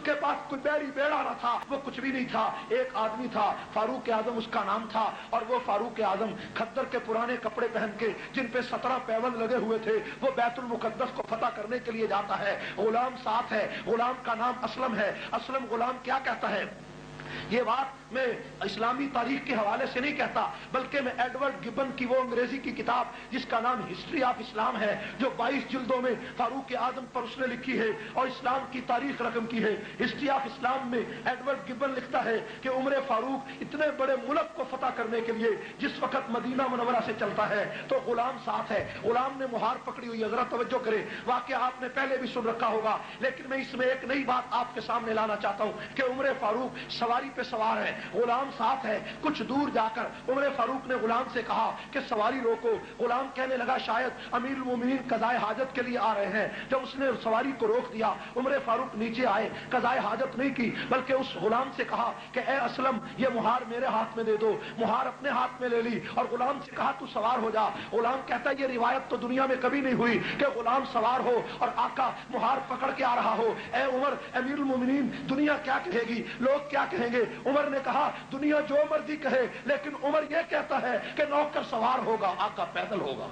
उसके पास कोई बैरी बेड़ा न था, वो कुछ भी नहीं था। एक आदमी था, फारूक आजम उसका नाम था, और वो फारूक आजम खद्दर के पुराने कपड़े पहन के, जिन पे 17 पैबंद लगे हुए थे, वो बैतुल मुकद्दस को फतह करने के लिए जाता है। गुलाम साथ है, गुलाम का नाम असलम है। असलम गुलाम क्या कहता है, ये बात मैं इस्लामी तारीख के हवाले से नहीं कहता, बल्कि मैं एडवर्ड गिबन की वो अंग्रेजी की किताब जिसका नाम हिस्ट्री ऑफ इस्लाम है, जो 22 जिल्दों में फारूक आजम पर उसने लिखी है और इस्लाम की तारीख रकम की है। हिस्ट्री ऑफ इस्लाम में एडवर्ड गिबन लिखता है कि उमर फारूक इतने बड़े मुल्क को फतह करने के लिए जिस वक्त मदीना मुनव्वरा से चलता है तो गुलाम साथ है। गुलाम ने मुहार पकड़ी हुई है, जरा तवज्जो करें, वाकया आपने पहले भी सुन रखा होगा, लेकिन मैं इसमें एक नई बात आपके सामने लाना चाहता हूं कि उमर फारूक सवारी पे सवार है, गुलाम साथ है। कुछ दूर जाकर उमर फारूक ने गुलाम से कहा कि सवारी रोको। गुलाम कहने लगा शायद अमीरुल मोमिनीन कज़ाए हाजत के लिए आ रहे हैं। जब उसने सवारी को रोक दिया, उमर फारूक नीचे आए, कज़ाए हाजत नहीं की, बल्कि उस गुलाम से कहा कि ए असलम, ये मुहार मेरे हाथ में दे दो। मुहार अपने हाथ में ले ली और गुलाम से कहा तू सवार हो जा। गुलाम कहता है ये रिवायत तो दुनिया में कभी नहीं हुई कि गुलाम सवार हो और आका मुहार पकड़ के आ रहा हो। ए उमर, अमीरुल मोमिनीन, दुनिया क्या कहेगी, लोग क्या कहेंगे? उमर ने कहा दुनिया जो मर्जी कहे, लेकिन उमर यह कहता है कि नौकर सवार होगा, आका पैदल होगा।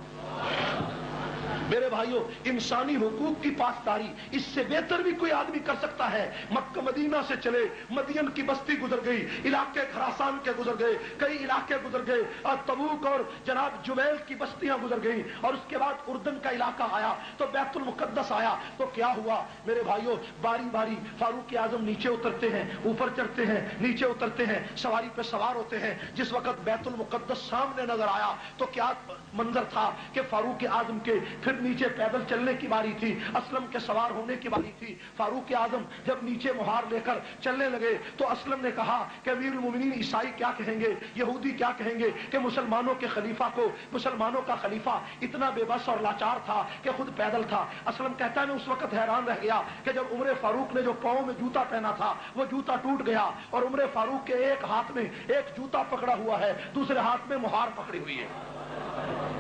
मेरे भाइयों, इंसानी हुकूक की पासदारी इससे बेहतर भी कोई आदमी कर सकता है? मक्का मदीना से चले, मदियन की बस्ती गुजर गई, इलाके खरासान के गुजर गए, कई इलाके गुजर गए, और तबूक और जनाब जुबैल की बस्तियां गुजर गई, और उसके बाद उर्दन का इलाका आया, तो बैतुल मुकद्दस आया। तो क्या हुआ मेरे भाइयों, बारी बारी फारूक आजम नीचे उतरते हैं, ऊपर चढ़ते हैं, नीचे उतरते हैं, सवारी पे सवार होते हैं। जिस वक्त बैतुल मुकद्दस सामने नजर आया तो क्या मंजर था कि फारूक आजम के फिर नीचे पैदल चलने की बारी थी, असलम के सवार होने की बारी थी। फारूक आजम जब नीचे मुहार लेकर चलने लगे तो असलम ने कहा कि अमीरुल मोमिनीन ईसाई क्या कहेंगे, यहूदी क्या कहेंगे कि मुसलमानों के खलीफा को, मुसलमानों का खलीफा इतना बेबस और लाचार था कि खुद पैदल था। असलम कहता है मैं उस वक्त हैरान रह गया कि जब उमर फारूक ने जो पांव में जूता पहना था वो जूता टूट गया, और उमर फारूक के एक हाथ में एक जूता पकड़ा हुआ है, दूसरे हाथ में मुहार पकड़ी हुई है।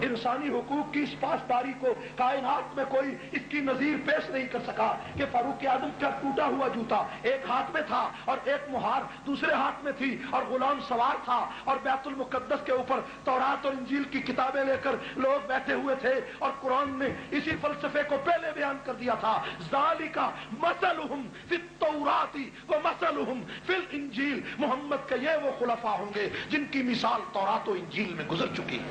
इंसानी हुकूक की इस पासदारी को कायनात में कोई इसकी नजीर पेश नहीं कर सका कि फारूक आजम का टूटा हुआ जूता एक हाथ में था और एक मुहार दूसरे हाथ में थी, और गुलाम सवार था, और बैतुल मुकद्दस के ऊपर तौरात और इंजील की किताबें लेकर लोग बैठे हुए थे, और कुरान ने इसी फलसफे को पहले बयान कर दिया था, ज़ालिका मसलुहुम फित तौराती व मसलुहुम फिल इंजील। मोहम्मद के ये वो खुलफा होंगे जिनकी मिसाल तौरात और इंजील में गुजर चुकी है,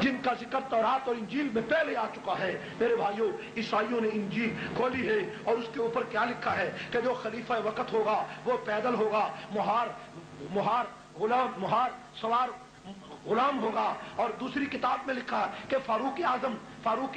जिनका जिक्र तौरात और इंजील में पहले आ चुका है। मेरे भाइयों, ईसाइयों ने इंजील खोली है और उसके ऊपर क्या लिखा है कि जो खलीफा वक्त होगा वो पैदल होगा, मुहार सवार गुलाम होगा। और दूसरी किताब में लिखा है कि फारूक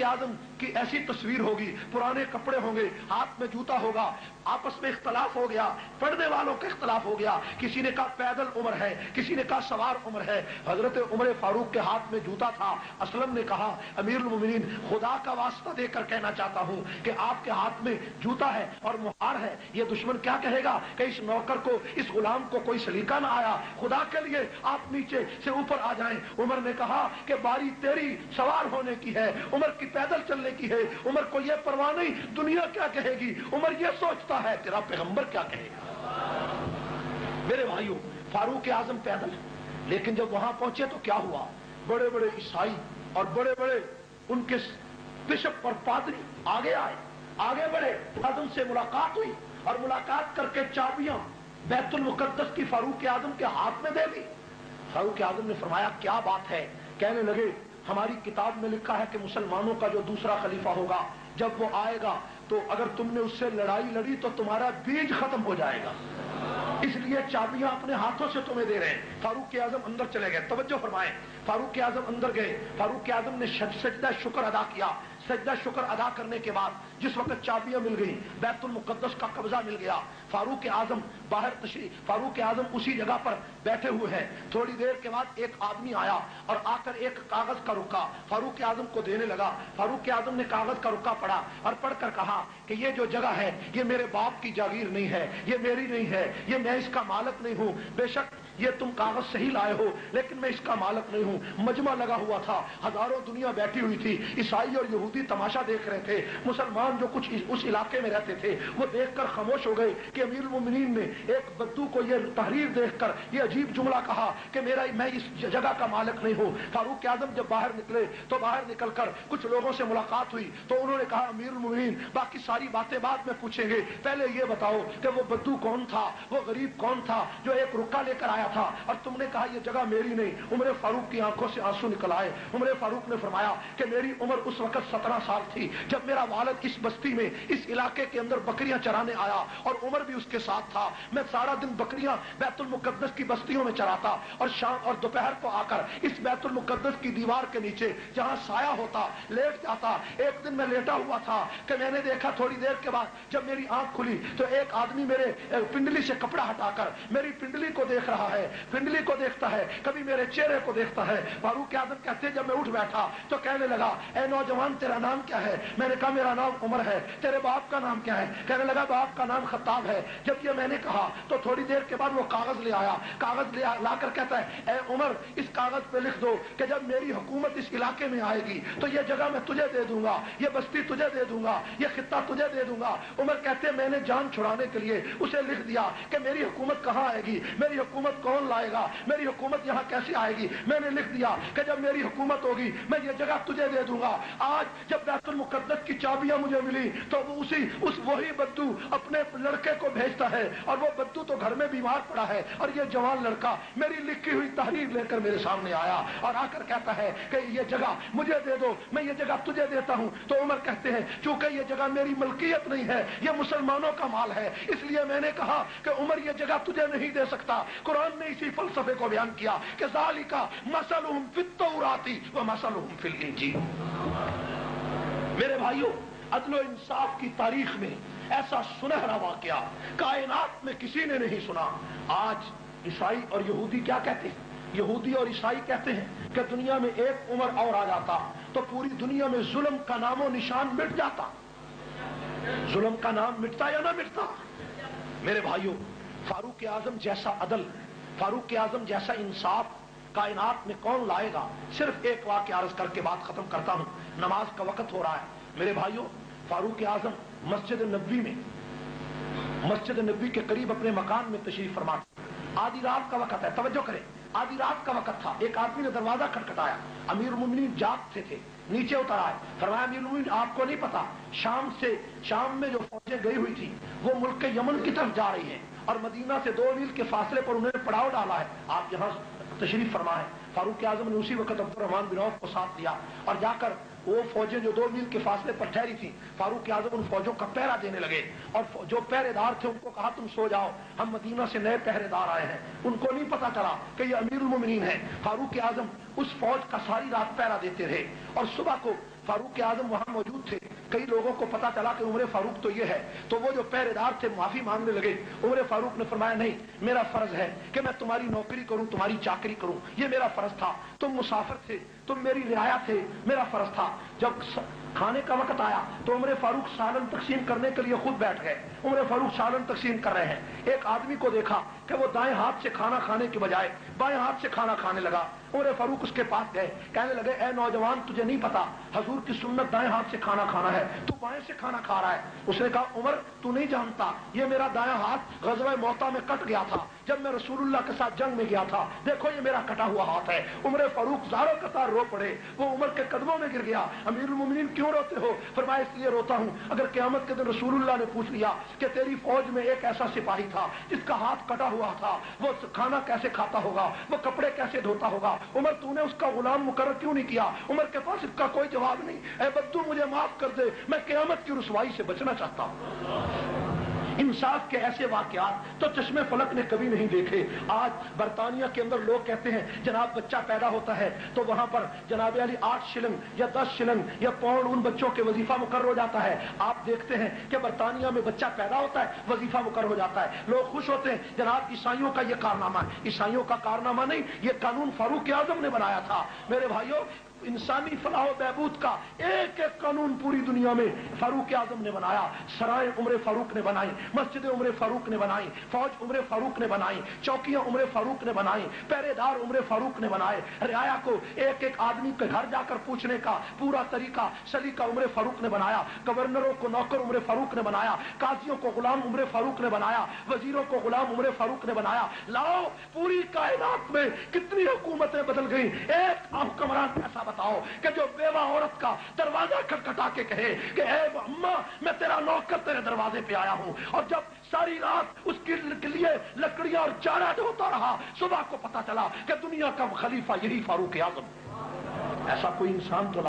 आजम की ऐसी तस्वीर होगी, पुराने कपड़े होंगे, हाथ में जूता होगा। आपस में इख्तलाफ हो गया, पढ़ने वालों का इख्तलाफ हो गया, किसी ने कहा पैदल उमर है, किसी ने कहा सवार उमर है। हजरत उमर फारूक के हाथ में जूता था। असलम ने कहा अमीरुल मोमिनीन, खुदा का वास्ता देकर कहना चाहता हूं कि आपके हाथ में जूता है और मुहार है, ये दुश्मन क्या कहेगा कि इस नौकर को, इस गुलाम को कोई सलीका ना आया, खुदा के लिए आप नीचे से ऊपर आ जाएं। उमर ने कहा कि बारी तेरी सवार होने की है, उमर की पैदल चलने की है। उमर को यह परवाह नहीं दुनिया क्या कहेगी, उमर यह सोचता है तेरा पैगंबर क्या कहेगा। मेरे भाइयों, फारूक आजम पैदल, लेकिन जब वहां पहुंचे तो क्या हुआ, बड़े बड़े ईसाई और बड़े बड़े उनके बिशप और पादरी आगे आए, आगे बढ़े, आजम से मुलाकात हुई, और मुलाकात करके चाबियां बैतुल मुकद्दस की फारूक आजम के हाथ में दे दी। फारूक आजम ने फरमाया क्या बात है? कहने लगे हमारी किताब में लिखा है कि मुसलमानों का जो दूसरा खलीफा होगा, जब वो आएगा तो अगर तुमने उससे लड़ाई लड़ी तो तुम्हारा बीज खत्म हो जाएगा, इसलिए चाबियां अपने हाथों से तुम्हें दे रहे हैं। फारूक आजम अंदर चले गए, तवज्जो फरमाएं, फारूक आजम अंदर गए, फारूक आजम ने सजदा शुक्र अदा किया। सजदा शुक्र अदा करने के बाद जिस वक्त चाबियां मिल गई, बैतुल मुकद्दस का कब्जा मिल गया, फारूक आजम बाहर तशरीफ, फारूक आजम उसी जगह पर बैठे हुए हैं। थोड़ी देर के बाद एक आदमी आया और आकर एक कागज का रुक्का फारूक आजम को देने लगा। फारूक आजम ने कागज का रुक्का पढ़ा और पढ़कर कहा कि ये जो जगह है ये मेरे बाप की जागीर नहीं है, ये मेरी नहीं है, ये मैं इसका मालिक नहीं हूं। बेशक ये तुम कागज सही लाए हो, लेकिन मैं इसका मालिक नहीं हूँ। मजमा लगा हुआ था, हजारों दुनिया बैठी हुई थी, ईसाई और यहूदी तमाशा देख रहे थे। मुसलमान जो कुछ उस इलाके में रहते थे वो देखकर खामोश हो गए कि अमीरुल मोमिनीन ने एक बद्दू को ये तहरीर देखकर ये अजीब जुमला कहा कि मैं इस जगह का मालिक नहीं हूँ। फारूक आजम जब बाहर निकले तो बाहर निकलकर कुछ लोगों से मुलाकात हुई तो उन्होंने कहा, अमीरुल मोमिनीन बाकी सारी बातें बाद में पूछेंगे, पहले ये बताओ कि वो बद्दू कौन था, वो गरीब कौन था जो एक रुक्का लेकर आया था और तुमने कहा ये जगह मेरी नहीं। उमर फारूक की आंखों से आंसू निकल आए। उमर फारूक ने फरमाया कि मेरी उम्र उस वक्त 17 साल थी जब मेरा वालिद इस बस्ती में, इस इलाके के अंदर बकरियां चराने आया और उमर भी उसके साथ था। मैं सारा दिन बकरियां बैतुल मुकद्दस की बस्तियों में चराता और शाम और दोपहर को आकर इस बैतुल मुकद्दस की दीवार के नीचे जहां साया होता लेट जाता। एक दिन मैं लेटा हुआ था कि मैंने देखा थोड़ी देर के बाद जब मेरी आंख खुली तो एक आदमी मेरे पिंडली से कपड़ा हटाकर मेरी पिंडली को देख रहा है, पिंडली को देखता है, कभी मेरे चेहरे को देखता है। फारूक आजम कहते जब मैं उठ बैठा तो कहने लगा, ए नौजवान तेरा नाम क्या है? मैंने कहा मेरा नाम उमर है। तेरे बाप का नाम क्या है? कहने लगा बाप का नाम खत्ताब है। जब ये मैंने कहा तो थोड़ी देर के बाद वो कागज ले आया, कागज ले लाकर कहता है, ए उमर इस कागज पे लिख दो कि जब मेरी हुकूमत इस इलाके में आएगी तो ये जगह मैं तुझे दे दूंगा, ये बस्ती तुझे दे दूंगा, ये खित्ता तुझे दे दूंगा। उमर कहते मैंने जान छुड़ाने के लिए उसे लिख दिया कि मेरी हुकूमत कहाँ आएगी, मेरी हुकूमत कौन लाएगा, मेरी हुकूमत यहाँ कैसे आएगी। मैंने लिख दिया कि जब मेरी हुकूमत होगी मैं ये जगह तुझे दे दूंगा। आज जब बैतुल मुकद्दस की चाबियां मुझे मिली तो वो वही बद्दू अपने लड़के को भेजता है और वो बद्दू तो घर में बीमार पड़ा है और ये जवान लड़का मेरी लिखी हुई तहरीर लेकर मेरे सामने आया और आकर कहता है कि ये जगह मुझे दे दो, मैं ये जगह तुझे देता हूँ। तो उमर कहते हैं चूंकि ये जगह मेरी मलकियत नहीं है, ये मुसलमानों का माल है, इसलिए मैंने कहा कि उमर ये जगह तुझे नहीं दे सकता। कुरान ने इसी फलसफे को बयान किया कि ज़ालिका मसलुहुम फित-तौराती व मसलुहुम फिल इंजील। मेरे भाइयों, अदल इंसाफ की तारीख में ऐसा सुनहरा वाकया कायनात में किसी ने नहीं सुना। आज ईसाई और यहूदी क्या कहते हैं? यहूदी और ईसाई कहते हैं कि दुनिया में एक उमर और आ जाता तो पूरी दुनिया में जुल्म का नामो निशान मिट जाता। जुल्म का नाम मिटता या ना मिटता? मेरे भाइयों, फारूक आजम जैसा अदल, फारूक आजम जैसा इंसाफ कायनात में कौन लाएगा? सिर्फ एक वाक्य अर्ज करके बात खत्म करता हूं, नमाज का वक्त हो रहा है। मेरे भाइयों, फारूक आजम मस्जिद नबी में, मस्जिद नबी के करीब अपने मकान में तशरीफ फरमा। आधी रात का वक्त है, तवज्जो करें, आधी रात का वक्त था। एक आदमी ने दरवाजा खटखटाया, अमीरुल मोमिनीन जागते थे, नीचे उतर आए। फरमाया अमीरुल मोमिनीन आपको नहीं पता शाम में जो फौजें गई हुई थी वो मुल्क के यमन की तरफ जा रही हैं और मदीना से 2 मील के फासले पर उन्होंने पड़ाव डाला है, आप यहाँ तशरीफ फरमाए। फारूक आजम ने उसी वक्त अब्दुर्रहमान बिन औफ को साथ लिया और जाकर वो फौजें जो 2 मील के फासले पर ठहरी थी, फारूक आजम उन फौजों का पहरा देने लगे और जो पहरेदार थे उनको कहा तुम सो जाओ, हम मदीना से नए पहरेदार आए हैं। उनको नहीं पता चला कि ये अमीरुल मोमिनीन है। फारूक आजम उस फौज का सारी रात पहरा देते रहे और सुबह को फारूक आजम वहां मौजूद थे। कई लोगों को पता चला कि उमर फारूक तो ये है, तो वो जो पहरेदार थे माफी मांगने लगे। उमर फारूक ने फरमाया नहीं, मेरा फर्ज है कि मैं तुम्हारी नौकरी करूं, तुम्हारी चाकरी करूं, ये मेरा फर्ज था। तुम मुसाफिर थे, तुम मेरी रियाया थे, मेरा फर्ज था। जब खाने का वक्त आया तो उमर फारूक सालन तकसीम करने के लिए खुद बैठ गए। उमर फारूक सालन तकसीम कर रहे हैं, एक आदमी को देखा कि वो दाएं हाथ से खाना खाने के बजाय बाएं हाथ से खाना खाने लगा। उमर फारूक उसके पास गए, कहने लगे ए नौजवान, तुझे नहीं पता हजूर की सुन्नत दाएं हाथ से खाना खाना है, तू बाएं से खाना खा रहा है। उसने कहा उमर तू नहीं जानता, ये मेरा दायां हाथ ग़ज़वा मौता में कट गया था जब मैं रसूलुल्लाह के साथ जंग में गया था, देखो ये मेरा कटा हुआ हाथ है। उमर फारूक ज़ारो कतार रो पड़े, वो उमर के कदमों में गिर गया। अमीरुल मोमिनीन क्यों रोते हो? फरमाया इसलिए रोता हूं, अगर क़यामत के दिन रसूलुल्लाह ने पूछ लिया कि तेरी फौज में एक ऐसा सिपाही था जिसका हाथ कटा हुआ था, वो खाना कैसे खाता होगा, वो कपड़े कैसे धोता होगा, उमर तूने उसका गुलाम मुकर्रर क्यों नहीं किया? उमर के पास इसका कोई जवाब नहीं। ऐ बद्दू मुझे माफ कर दे, मैं क़यामत की रुसवाई से बचना चाहता हूं। इंसाफ के ऐसे वाकयात तो चश्मे फलक ने कभी नहीं देखे। आज बरतानिया के अंदर लोग कहते हैं जनाब बच्चा पैदा होता है तो वहां पर जनाब अली 8 शिलिंग या 10 शिलिंग या पाउंड उन बच्चों के वजीफा मुकर्रर हो जाता है। आप देखते हैं कि बरतानिया में बच्चा पैदा होता है, वजीफा मुकर्रर हो जाता है, लोग खुश होते हैं। जनाब ईसाइयों का ये कारनामा है, ईसाइयों का कारनामा नहीं, ये कानून फारूक आजम ने बनाया था। मेरे भाइयों, इंसानी फलाह बहबूद का एक एक कानून पूरी दुनिया में फारूक आजम ने बनाया। सराय उम्र फारूक ने बनाई, मस्जिद उम्र फारूक ने बनाई, फौज उम्र फारूक ने बनाई, चौकियां उम्र फारूक ने बनाई, पहरेदार उम्र फारूक ने बनाए। रियाया को एक एक आदमी के घर जाकर पूछने का पूरा तरीका सलीका उम्र फारूक ने बनाया। गवर्नरों को नौकर उम्र फारूक ने बनाया, काजियों को गुलाम उम्र फारूक ने बनाया, वजीरों को गुलाम उम्र फारूक ने बनाया। लाओ पूरी कायनात में कितनी हुकूमतें बदल गई, एक हुक्मरान ऐसा बताओ कि जो बेवा औरत का दरवाजा खटखटा के कहे कि ए अम्मा मैं तेरा नौकर तेरे दरवाजे पे आया हूं, और जब सारी रात उसके लिए लकड़ियां और चारा ढोता रहा, सुबह को पता चला कि दुनिया का खलीफा यही फारूक आजम। ऐसा कोई इंसान तो